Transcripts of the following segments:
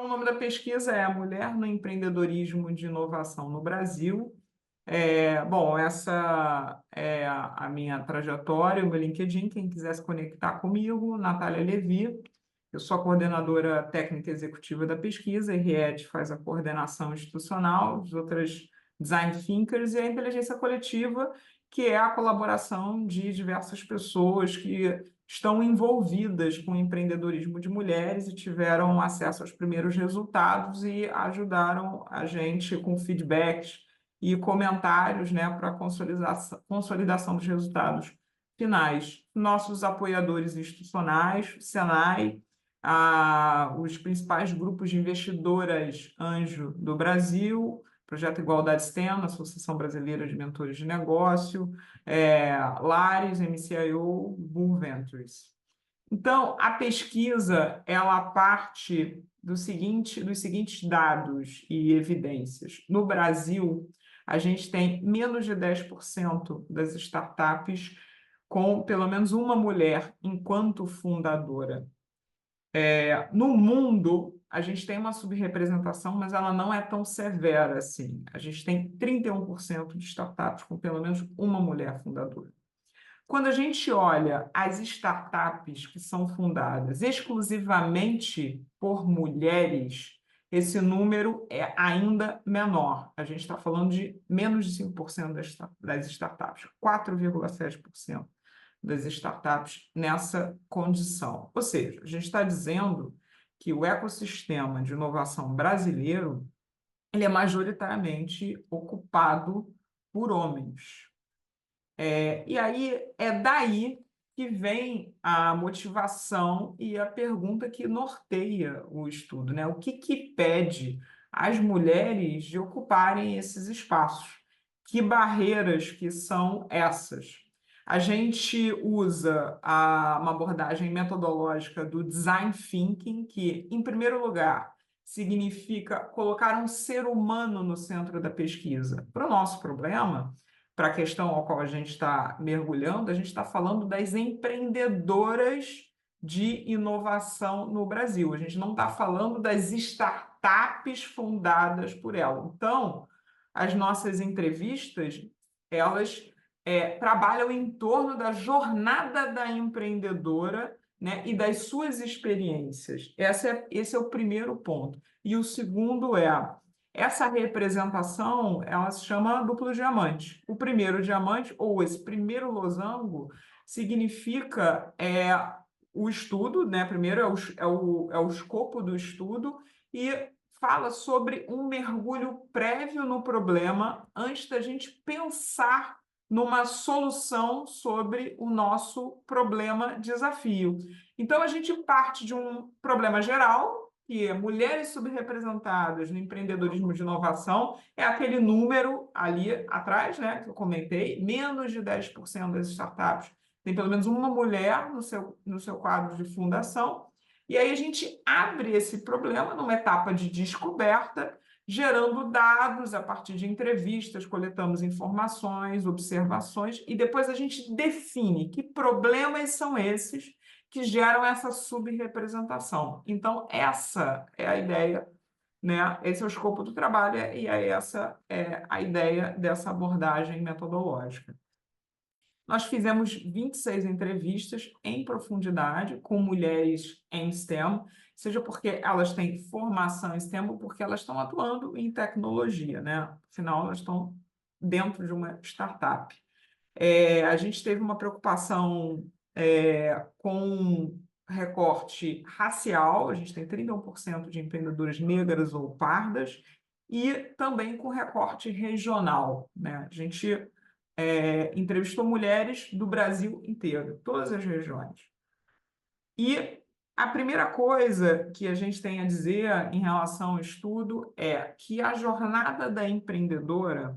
Então, o nome da pesquisa é Mulher no Empreendedorismo de Inovação no Brasil. Bom, essa é a minha trajetória, o meu LinkedIn. Quem quiser se conectar comigo, Natália Levi. Eu sou a coordenadora técnica executiva da pesquisa, a Henriette faz a coordenação institucional, as outras design thinkers e a inteligência coletiva, que é a colaboração de diversas pessoas que estão envolvidas com o empreendedorismo de mulheres e tiveram acesso aos primeiros resultados e ajudaram a gente com feedbacks e comentários, né, para a consolidação dos resultados finais. Nossos apoiadores institucionais, Senai, os principais grupos de investidoras anjo do Brasil, Projeto Igualdade STEM, Associação Brasileira de Mentores de Negócio, Lares, MCIO, Bull Ventures. Então, a pesquisa, ela parte dos seguintes dados e evidências. No Brasil, a gente tem menos de 10% das startups com pelo menos uma mulher enquanto fundadora. No mundo, a gente tem uma subrepresentação, mas ela não é tão severa assim. A gente tem 31% de startups com pelo menos uma mulher fundadora. Quando a gente olha as startups que são fundadas exclusivamente por mulheres, esse número é ainda menor. A gente está falando de menos de 5% das startups, 4,7% das startups nessa condição. Ou seja, a gente está dizendo que o ecossistema de inovação brasileiro ele é majoritariamente ocupado por homens. E aí é daí que vem a motivação e a pergunta que norteia o estudo, né? O que pede às mulheres de ocuparem esses espaços? Que barreiras que são essas? A gente usa uma abordagem metodológica do design thinking, que, em primeiro lugar, significa colocar um ser humano no centro da pesquisa. Para o nosso problema, para a questão ao qual a gente está mergulhando, a gente está falando das empreendedoras de inovação no Brasil. A gente não está falando das startups fundadas por ela. Então, as nossas entrevistas, elas trabalham em torno da jornada da empreendedora, né, e das suas experiências. Esse é o primeiro ponto. E o segundo essa representação, ela se chama duplo diamante. O primeiro diamante, ou esse primeiro losango, significa o estudo, né? Primeiro é o escopo do estudo e fala sobre um mergulho prévio no problema antes da gente pensar numa solução sobre o nosso problema-desafio. Então, a gente parte de um problema geral, que é mulheres subrepresentadas no empreendedorismo de inovação, é aquele número ali atrás, né, que eu comentei, menos de 10% das startups tem pelo menos uma mulher no seu quadro de fundação, e aí a gente abre esse problema numa etapa de descoberta, gerando dados a partir de entrevistas, coletamos informações, observações, e depois a gente define que problemas são esses que geram essa subrepresentação. Então, essa é a ideia, né? Esse é o escopo do trabalho e essa é a ideia dessa abordagem metodológica. Nós fizemos 26 entrevistas em profundidade com mulheres em STEM, seja porque elas têm formação em STEM ou porque elas estão atuando em tecnologia, né? Afinal, elas estão dentro de uma startup. A gente teve uma preocupação com recorte racial, a gente tem 31% de empreendedoras negras ou pardas, e também com recorte regional, né? A gente entrevistou mulheres do Brasil inteiro, todas as regiões. E a primeira coisa que a gente tem a dizer em relação ao estudo é que a jornada da empreendedora,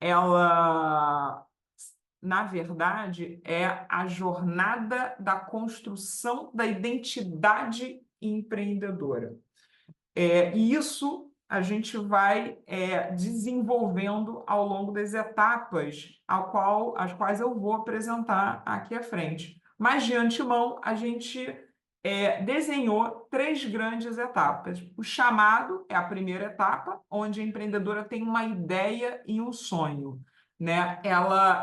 ela, na verdade, é a jornada da construção da identidade empreendedora. E isso a gente vai desenvolvendo ao longo das etapas as quais eu vou apresentar aqui à frente. Mas, de antemão, a gente desenhou 3 grandes etapas. O chamado é a primeira etapa, onde a empreendedora tem uma ideia e um sonho, né?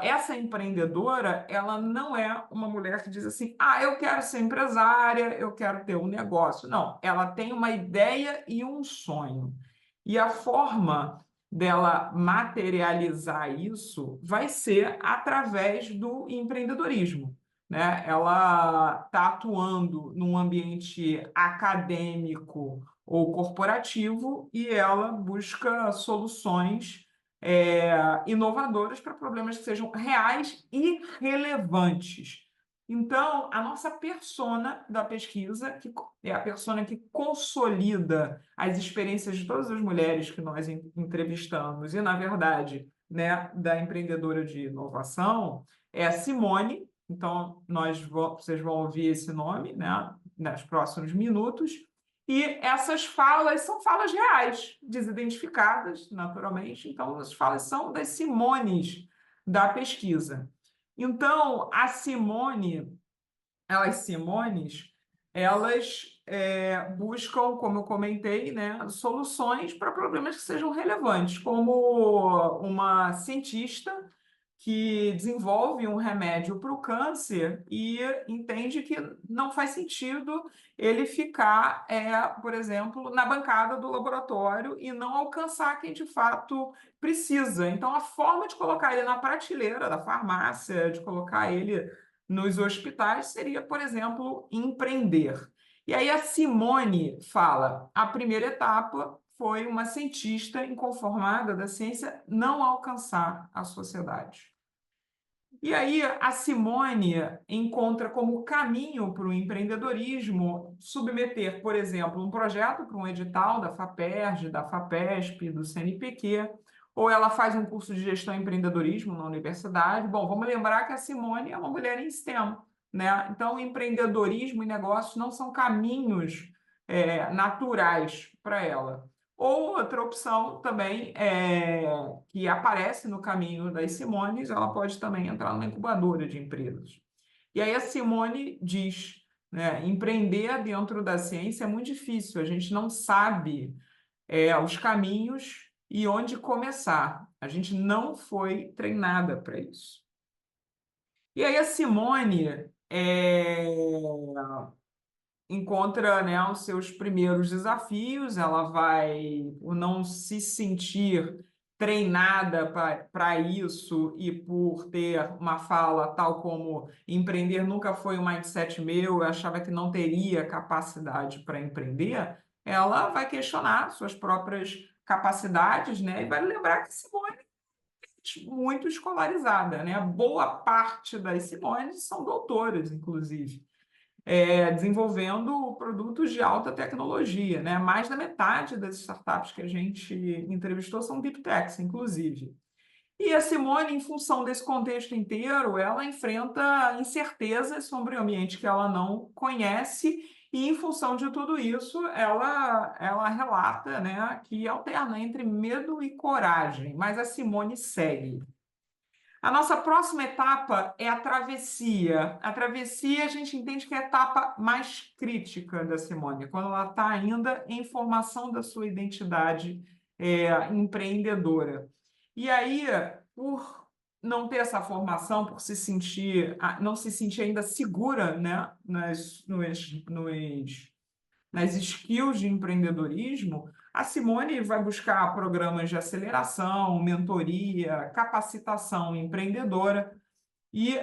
Essa empreendedora, ela não é uma mulher que diz assim, eu quero ser empresária, eu quero ter um negócio. Não, ela tem uma ideia e um sonho. E a forma dela materializar isso vai ser através do empreendedorismo, né? Ela está atuando num ambiente acadêmico ou corporativo e ela busca soluções inovadoras para problemas que sejam reais e relevantes. Então, a nossa persona da pesquisa, que é a persona que consolida as experiências de todas as mulheres que nós entrevistamos, e, na verdade, né, da empreendedora de inovação, é a Simone. Então, vocês vão ouvir esse nome, né, nos próximos minutos. E essas falas são falas reais, desidentificadas, naturalmente. Então, as falas são das Simones da pesquisa. Então, elas Simones, elas buscam, como eu comentei, né, soluções para problemas que sejam relevantes, como uma cientista que desenvolve um remédio para o câncer e entende que não faz sentido ele ficar, por exemplo, na bancada do laboratório e não alcançar quem de fato precisa. Então, a forma de colocar ele na prateleira da farmácia, de colocar ele nos hospitais, seria, por exemplo, empreender. E aí a Simone fala: a primeira etapa foi uma cientista inconformada da ciência não alcançar a sociedade. E aí a Simone encontra como caminho para o empreendedorismo submeter, por exemplo, um projeto para um edital da FAPERJ, da FAPESP, do CNPq, ou ela faz um curso de gestão e empreendedorismo na universidade. Bom, vamos lembrar que a Simone é uma mulher em STEM, né? Então, empreendedorismo e negócios não são caminhos naturais para ela. Ou outra opção também que aparece no caminho das Simones, ela pode também entrar numa incubadora de empresas. E aí a Simone diz, né, empreender dentro da ciência é muito difícil, a gente não sabe os caminhos e onde começar. A gente não foi treinada para isso. E aí a Simone encontra, né, os seus primeiros desafios, ela vai, por não se sentir treinada para isso e por ter uma fala tal como empreender nunca foi um mindset meu, eu achava que não teria capacidade para empreender, ela vai questionar suas próprias capacidades, né, e vai lembrar que Simone é muito escolarizada, né? Boa parte das Simones são doutoras, inclusive desenvolvendo produtos de alta tecnologia, né? Mais da metade das startups que a gente entrevistou são deep techs, inclusive. E a Simone, em função desse contexto inteiro, ela enfrenta incertezas sobre o ambiente que ela não conhece e, em função de tudo isso, ela relata, né, que alterna entre medo e coragem, mas a Simone segue. A nossa próxima etapa é a travessia. A travessia a gente entende que é a etapa mais crítica da Simone, quando ela está ainda em formação da sua identidade empreendedora. E aí, por não ter essa formação, por não se sentir ainda segura, né, nas skills de empreendedorismo, a Simone vai buscar programas de aceleração, mentoria, capacitação empreendedora e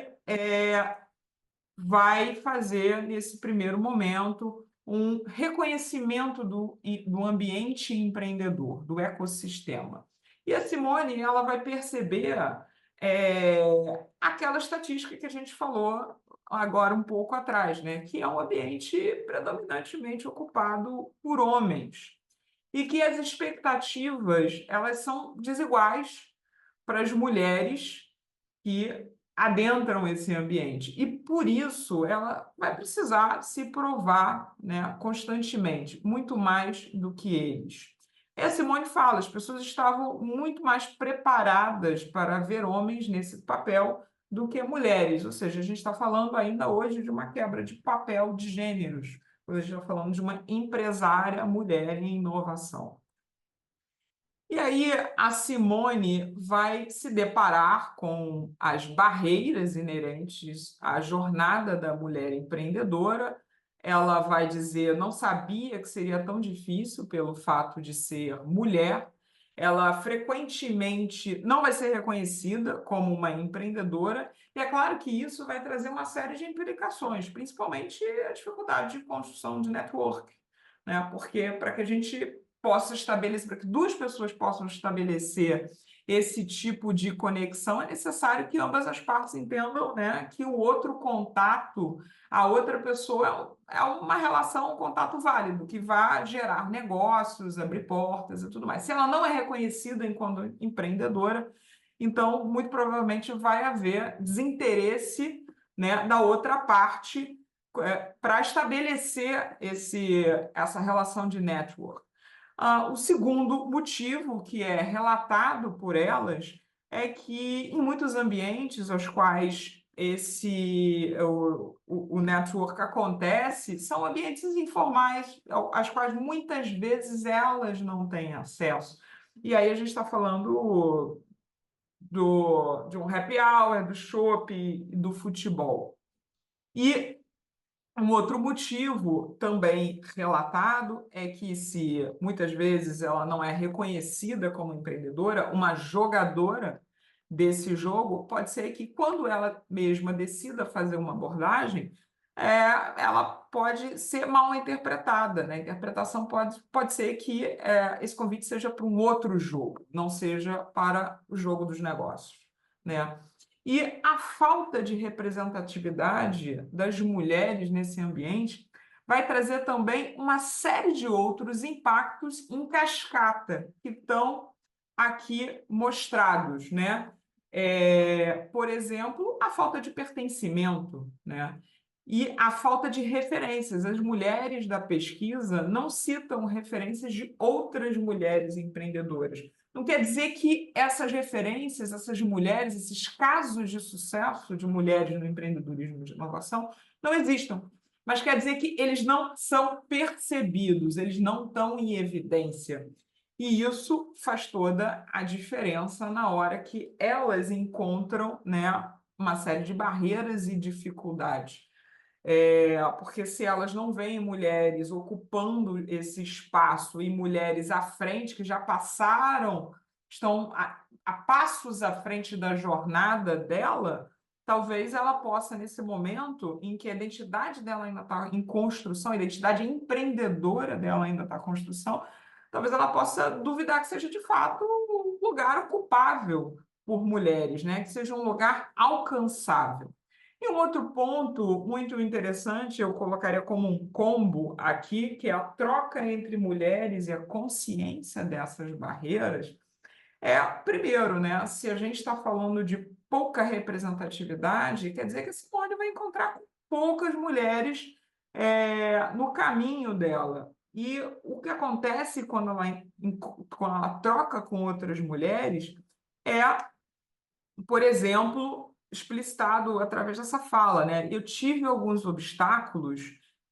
vai fazer, nesse primeiro momento, um reconhecimento do ambiente empreendedor, do ecossistema. E a Simone ela vai perceber aquela estatística que a gente falou agora um pouco atrás, né? Que é um ambiente predominantemente ocupado por homens e que as expectativas elas são desiguais para as mulheres que adentram esse ambiente. E por isso ela vai precisar se provar, né, constantemente, muito mais do que eles. E a Simone as pessoas estavam muito mais preparadas para ver homens nesse papel do que mulheres. Ou seja, a gente está falando ainda hoje de uma quebra de papel de gêneros. Hoje a gente está falando de uma empresária mulher em inovação. E aí a Simone vai se deparar com as barreiras inerentes à jornada da mulher empreendedora. Ela vai dizer, não sabia que seria tão difícil pelo fato de ser mulher. Ela frequentemente não vai ser reconhecida como uma empreendedora, e é claro que isso vai trazer uma série de implicações, principalmente a dificuldade de construção de network, né? Porque para que a gente possa estabelecer, para que duas pessoas possam estabelecer esse tipo de conexão, é necessário que ambas as partes entendam, né, que o outro contato, a outra pessoa é uma relação, um contato válido, que vai gerar negócios, abrir portas e tudo mais. Se ela não é reconhecida enquanto empreendedora, então, muito provavelmente vai haver desinteresse, né, da outra parte para estabelecer essa relação de network. O segundo motivo que é relatado por elas é que, em muitos ambientes aos quais o network acontece, são ambientes informais, aos quais muitas vezes elas não têm acesso. E aí a gente está falando de um happy hour, do chopp, do futebol. E um outro motivo também relatado é que, se muitas vezes ela não é reconhecida como empreendedora, uma jogadora desse jogo, pode ser que, quando ela mesma decida fazer uma abordagem, ela pode ser mal interpretada, né? A interpretação pode ser que esse convite seja para um outro jogo, não seja para o jogo dos negócios, né? E a falta de representatividade das mulheres nesse ambiente vai trazer também uma série de outros impactos em cascata que estão aqui mostrados, né? Por exemplo, a falta de pertencimento, né? E a falta de referências. As mulheres da pesquisa não citam referências de outras mulheres empreendedoras. Não quer dizer que essas referências, essas mulheres, esses casos de sucesso de mulheres no empreendedorismo de inovação não existam, mas quer dizer que eles não são percebidos, eles não estão em evidência. E isso faz toda a diferença na hora que elas encontram, né, uma série de barreiras e dificuldades. Porque, se elas não veem mulheres ocupando esse espaço e mulheres à frente, que já passaram, estão a passos à frente da jornada dela, talvez ela possa, nesse momento em que a identidade dela ainda está em construção, a identidade empreendedora dela ainda está em construção, talvez ela possa duvidar que seja de fato um lugar ocupável por mulheres, né? Que seja um lugar alcançável. E um outro ponto muito interessante, eu colocaria como um combo aqui, que é a troca entre mulheres e a consciência dessas barreiras. Primeiro, né, se a gente está falando de pouca representatividade, quer dizer que a Simone vai encontrar com poucas mulheres no caminho dela. E o que acontece quando ela troca com outras mulheres é, por exemplo, explicitado através dessa fala, né? Eu tive alguns obstáculos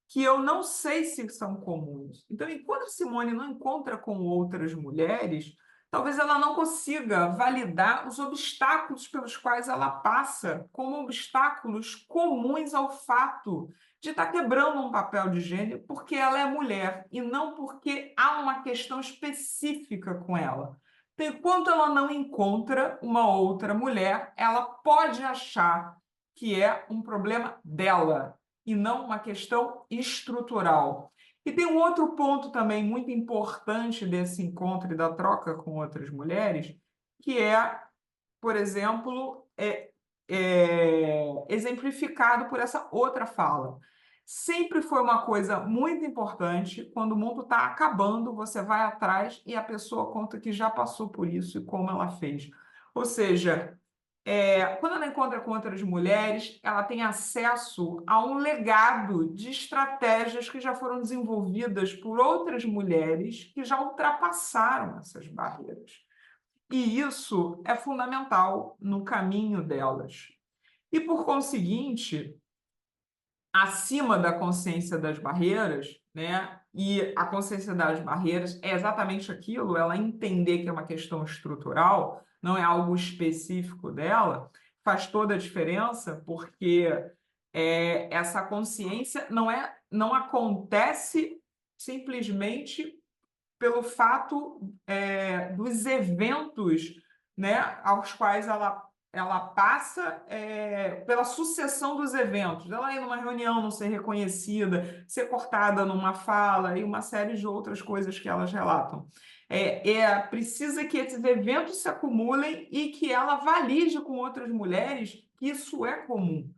que eu não sei se são comuns. Então, enquanto Simone não encontra com outras mulheres, talvez ela não consiga validar os obstáculos pelos quais ela passa como obstáculos comuns ao fato de estar quebrando um papel de gênero porque ela é mulher e não porque há uma questão específica com ela. Enquanto ela não encontra uma outra mulher, ela pode achar que é um problema dela e não uma questão estrutural. E tem um outro ponto também muito importante desse encontro e da troca com outras mulheres, que é, por exemplo, exemplificado por essa outra fala. Sempre foi uma coisa muito importante. Quando o mundo está acabando, você vai atrás e a pessoa conta que já passou por isso e como ela fez. Ou seja, quando ela encontra com outras mulheres, ela tem acesso a um legado de estratégias que já foram desenvolvidas por outras mulheres que já ultrapassaram essas barreiras. E isso é fundamental no caminho delas. E, por conseguinte, acima da consciência das barreiras, né? E a consciência das barreiras é exatamente aquilo, ela entender que é uma questão estrutural, não é algo específico dela, faz toda a diferença, porque essa consciência não acontece simplesmente pelo fato dos eventos, né, aos quais ela passa, pela sucessão dos eventos, ela ir numa reunião, não ser reconhecida, ser cortada numa fala e uma série de outras coisas que elas relatam. Precisa que esses eventos se acumulem e que ela valide com outras mulheres que isso é comum.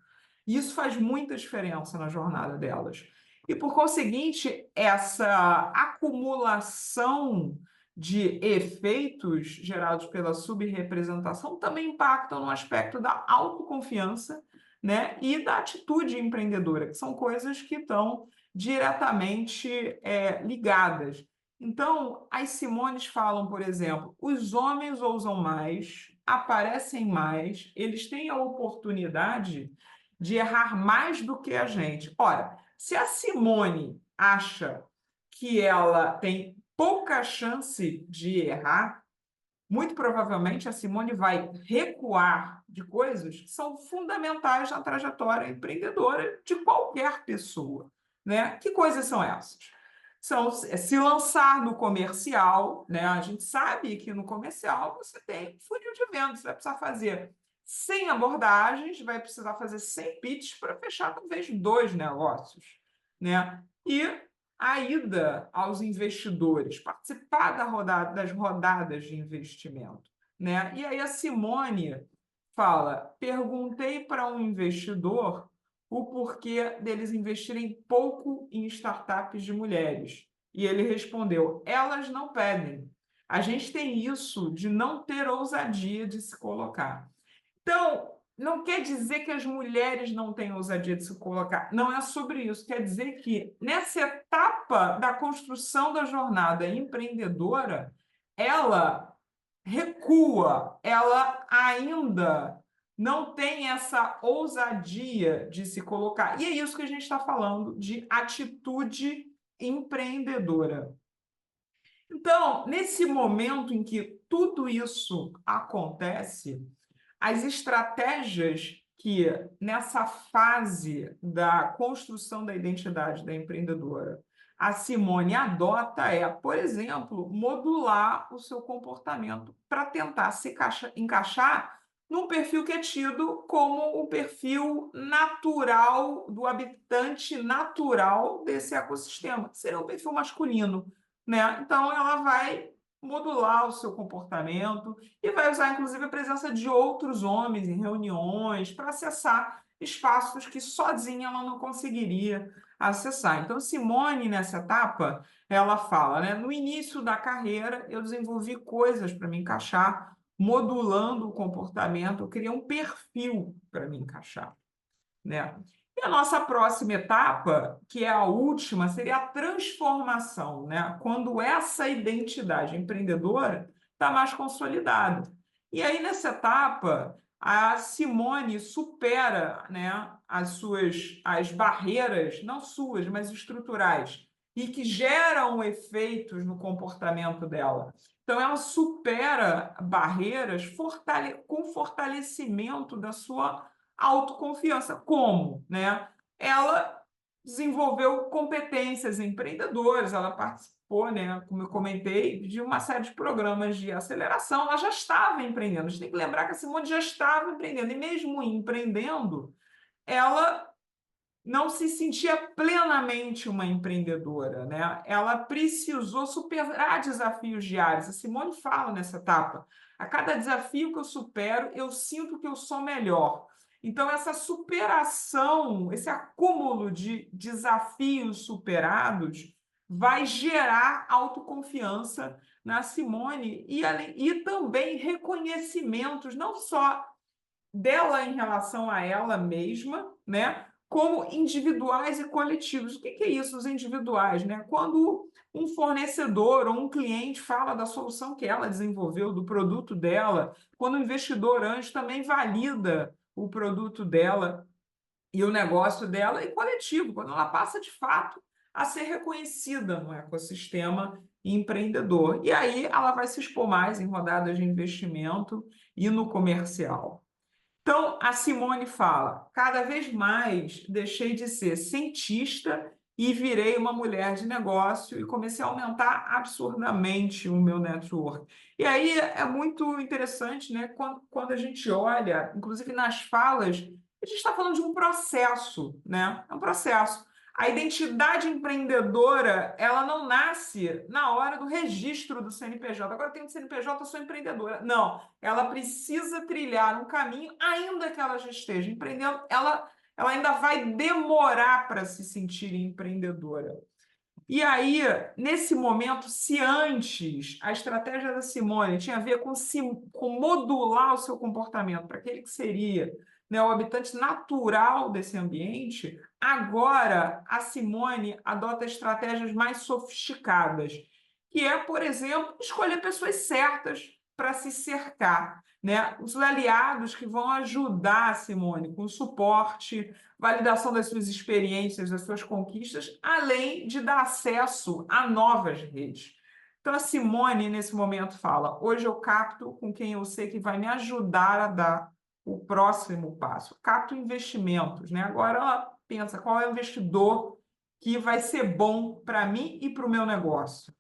E isso faz muita diferença na jornada delas. E, por conseguinte, essa acumulação de efeitos gerados pela subrepresentação também impactam no aspecto da autoconfiança, né, e da atitude empreendedora, que são coisas que estão diretamente ligadas. Então, as Simones falam, por exemplo, os homens ousam mais, aparecem mais, eles têm a oportunidade de errar mais do que a gente. Ora, se a Simone acha que ela tem pouca chance de errar, muito provavelmente a Simone vai recuar de coisas que são fundamentais na trajetória empreendedora de qualquer pessoa, né? Que coisas são essas? São se lançar no comercial, né? A gente sabe que no comercial você tem funil de vendas, você vai precisar fazer 100 abordagens, vai precisar fazer 100 pitches para fechar talvez 2 negócios, né? E a ida aos investidores, participar das rodadas de investimento, né? E aí a Simone fala: perguntei para um investidor o porquê deles investirem pouco em startups de mulheres. E ele respondeu: elas não pedem. A gente tem isso de não ter ousadia de se colocar. Então, não quer dizer que as mulheres não têm ousadia de se colocar. Não é sobre isso. Quer dizer que, nessa etapa da construção da jornada empreendedora, ela recua, ela ainda não tem essa ousadia de se colocar. E é isso que a gente está falando de atitude empreendedora. Então, nesse momento em que tudo isso acontece, as estratégias que, nessa fase da construção da identidade da empreendedora, a Simone adota por exemplo, modular o seu comportamento para tentar se encaixar num perfil que é tido como o perfil natural do habitante natural desse ecossistema, que seria um perfil masculino, né? Então, ela vai modular o seu comportamento e vai usar, inclusive, a presença de outros homens em reuniões para acessar espaços que sozinha ela não conseguiria acessar. Então, Simone, nessa etapa, ela fala, né? No início da carreira, eu desenvolvi coisas para me encaixar, modulando o comportamento, eu criei um perfil para me encaixar, né? E a nossa próxima etapa, que é a última, seria a transformação, né? Quando essa identidade empreendedora está mais consolidada. E aí, nessa etapa, a Simone supera, né, as barreiras, não suas, mas estruturais, e que geram efeitos no comportamento dela. Então, ela supera barreiras com fortalecimento da sua autoconfiança. Como, né? Ela desenvolveu competências empreendedoras, ela participou, né, como eu comentei, de uma série de programas de aceleração, ela já estava empreendendo. A gente tem que lembrar que a Simone já estava empreendendo, e mesmo empreendendo, ela não se sentia plenamente uma empreendedora, né? Ela precisou superar desafios diários. A Simone fala nessa etapa: a cada desafio que eu supero, eu sinto que eu sou melhor. Então, essa superação, esse acúmulo de desafios superados, vai gerar autoconfiança na Simone e também reconhecimentos, não só dela em relação a ela mesma, né? Como individuais e coletivos. O que é isso, os individuais, né? Quando um fornecedor ou um cliente fala da solução que ela desenvolveu, do produto dela, quando o investidor anjo também valida o produto dela e o negócio dela e coletivo, quando ela passa de fato a ser reconhecida no ecossistema empreendedor. E aí ela vai se expor mais em rodadas de investimento e no comercial. Então, a Simone fala: cada vez mais deixei de ser cientista e virei uma mulher de negócio e comecei a aumentar absurdamente o meu network. E aí é muito interessante, né? Quando a gente olha, inclusive nas falas, a gente está falando de um processo, né? É um processo. A identidade empreendedora, ela não nasce na hora do registro do CNPJ. Agora eu tenho um CNPJ, eu sou empreendedora. Não, ela precisa trilhar um caminho, ainda que ela já esteja empreendendo, ela ainda vai demorar para se sentir empreendedora. E aí, nesse momento, se antes a estratégia da Simone tinha a ver com modular o seu comportamento para aquele que seria, né, o habitante natural desse ambiente, agora a Simone adota estratégias mais sofisticadas, que é, por exemplo, escolher pessoas certas para se cercar, né? Os aliados que vão ajudar a Simone com suporte, validação das suas experiências, das suas conquistas, além de dar acesso a novas redes. Então, a Simone, nesse momento, fala: hoje eu capto com quem eu sei que vai me ajudar a dar o próximo passo. Capto investimentos, né? Agora ela pensa qual é o investidor que vai ser bom para mim e para o meu negócio.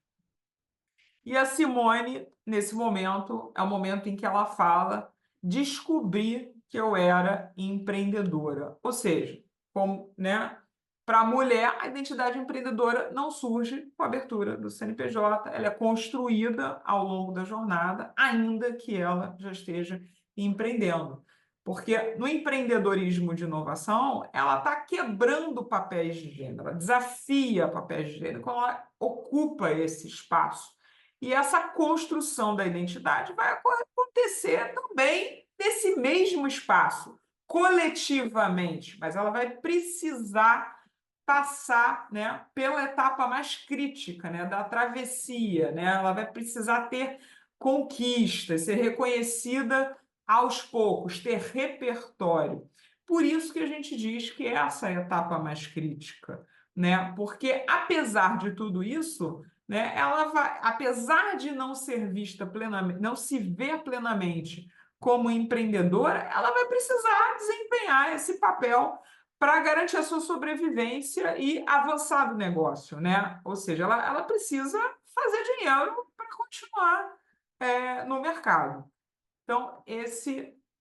E a Simone, nesse momento, é o momento em que ela fala: descobri que eu era empreendedora. Ou seja, como, né, para a mulher, a identidade empreendedora não surge com a abertura do CNPJ, ela é construída ao longo da jornada, ainda que ela já esteja empreendendo. Porque no empreendedorismo de inovação, ela está quebrando papéis de gênero, ela desafia papéis de gênero quando ela ocupa esse espaço. E essa construção da identidade vai acontecer também nesse mesmo espaço, coletivamente, mas ela vai precisar passar, né, pela etapa mais crítica, né, da travessia, né? Ela vai precisar ter conquistas, ser reconhecida aos poucos, ter repertório. Por isso que a gente diz que essa é a etapa mais crítica, né? Porque apesar de tudo isso, né, ela vai, apesar de não ser vista plenamente, não se ver plenamente como empreendedora, ela vai precisar desempenhar esse papel para garantir a sua sobrevivência e avançar do negócio, né? Ou seja, ela precisa fazer dinheiro para continuar no mercado. Então, essa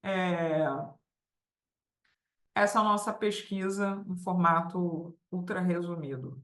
é a nossa pesquisa em formato ultra resumido.